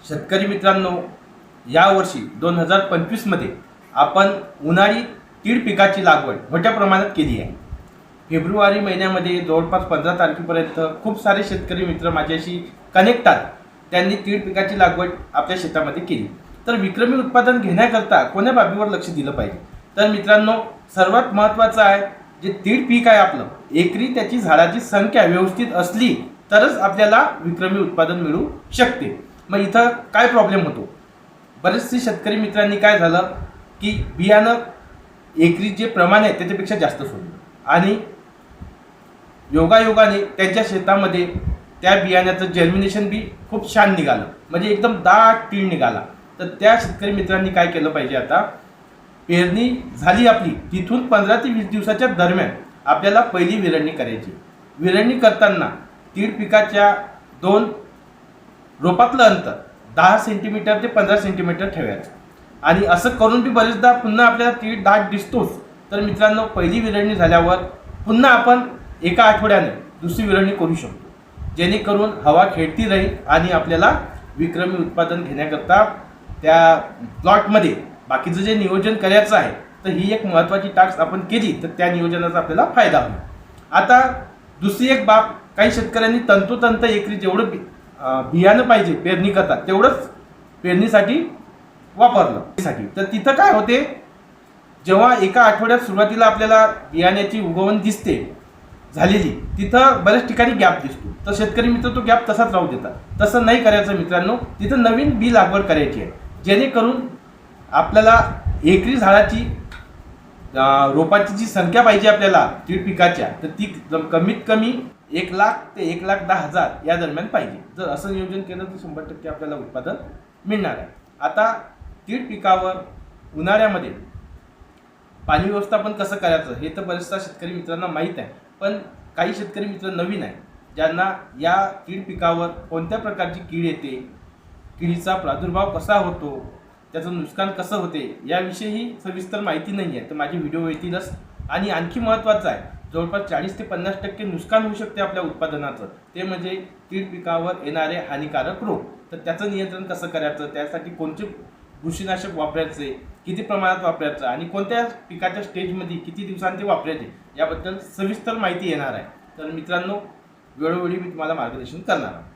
शेतकरी मित्रांनो, यावर्षी 2025 मध्ये आपण उन्हाळी तीळ पिकाची लागवड मोठ्या प्रमाणात केली आहे. फेब्रुवारी महिन्यामध्ये जवळपास 15 तारखेपर्यंत खूप सारे शेतकरी मित्र माझ्याशी कनेक्ट आहेत. त्यांनी तीळ पिकाची लागवड आपल्या शेतामध्ये केली. तर विक्रमी उत्पादन घेण्याकरता कोण्या बाबीवर लक्ष दिलं पाहिजे? तर मित्रांनो, सर्वात महत्त्वाचं आहे जे तीळ पीक आहे आपलं, एकरी त्याची झाडाची संख्या व्यवस्थित असली तरच आपल्याला विक्रमी उत्पादन मिळू शकते. मग इथं काय प्रॉब्लेम होतो? बरेचसे शेतकरी मित्रांनी काय झालं की बियाणं एकरी जे प्रमाण आहे त्याच्यापेक्षा जास्त सोडलं आणि योगायोगाने त्यांच्या शेतामध्ये त्या बियाण्याचं जर्मिनेशन बी खूप छान निघालं, म्हणजे एकदम दाट तीळ निघाला. तर त्या शेतकरी मित्रांनी काय केलं पाहिजे? आता पेरणी झाली आपली, तिथून 15 ते 20 दिवसाच्या दरम्यान आपल्याला पहिली विरळणी करायची. विरळणी करताना तीळ पिकाच्या 2 रोपातलं अंतर 10 सेंटीमीटर ते 15 सेंटीमीटर ठेवायचं. आणि असं करून बी बरेचदा पुन्हा आपल्याला तीळ दाट दिसतोच. तर मित्रांनो, पहिली विरळणी झाल्यावर पुन्हा आपण एका आठवड्याने दुसरी विरळणी करू शकतो, जेणेकरून हवा खेळती राहील आणि आपल्याला विक्रमी उत्पादन घेण्याकरता त्या प्लॉटमध्ये बाकीचं जे नियोजन करायचं आहे, तर ही एक महत्त्वाची टास्क आपण केली तर त्या नियोजनाचा आपल्याला फायदा होईल. आता दुसरी एक बाब, काही शेतकऱ्यांनी तंतोतंत एकरी जेवढं बियाणं पाहिजे पेरणी करतात तेवढंच पेरणीसाठी वापरलं. तर तिथं काय होते, जेव्हा एका आठवड्यात सुरुवातीला आपल्याला बियाण्याची उगवण दिसते झालेली, तिथं बऱ्याच ठिकाणी गॅप दिसतो. तर शेतकरी मित्र तो गॅप तसाच राहू देतात. तसं नाही करायचं मित्रांनो, तिथं नवीन बी लागवड करायची आहे, जेणेकरून आपल्याला एकरी झाडाची रोपाची जी संख्या पाहिजे आपल्याला तीळ पिकाच्या, तर ती कमीत कमी 1 लाख ते 1,10,000 या दरम्यान पाहिजे. जर असं नियोजन केलं तर 100% आपल्याला उत्पादन मिळणार आहे. आता तीळ पिकावर उन्हाळ्यामध्ये पाणी व्यवस्थापन कसं करायचं हे तर बरेचसा शेतकरी मित्रांना माहीत आहे, पण काही शेतकरी मित्र नवीन आहे ज्यांना या तीळ पिकावर कोणत्या प्रकारची कीड येते, किडीचा प्रादुर्भाव कसा होतो, त्याचं नुकसान कसं होते याविषयी सविस्तर माहिती नाही आहे. तर माझे व्हिडिओ येतीलच. आणि आणखी महत्त्वाचं आहे, जवळपास 40 ते 50% नुकसान होऊ शकते आपल्या उत्पादनाचं, ते म्हणजे तीळ पिकावर येणारे हानिकारक रोग. तर त्याचं नियंत्रण कसं करायचं, त्यासाठी कोणते बुरशीनाशक वापरायचे, किती प्रमाणात वापरायचं आणि कोणत्या पिकाच्या स्टेजमध्ये किती दिवसांनी ते वापरायचे याबद्दल सविस्तर माहिती येणार आहे. तर मित्रांनो, वेळोवेळी मी तुम्हाला मार्गदर्शन करणार आहे.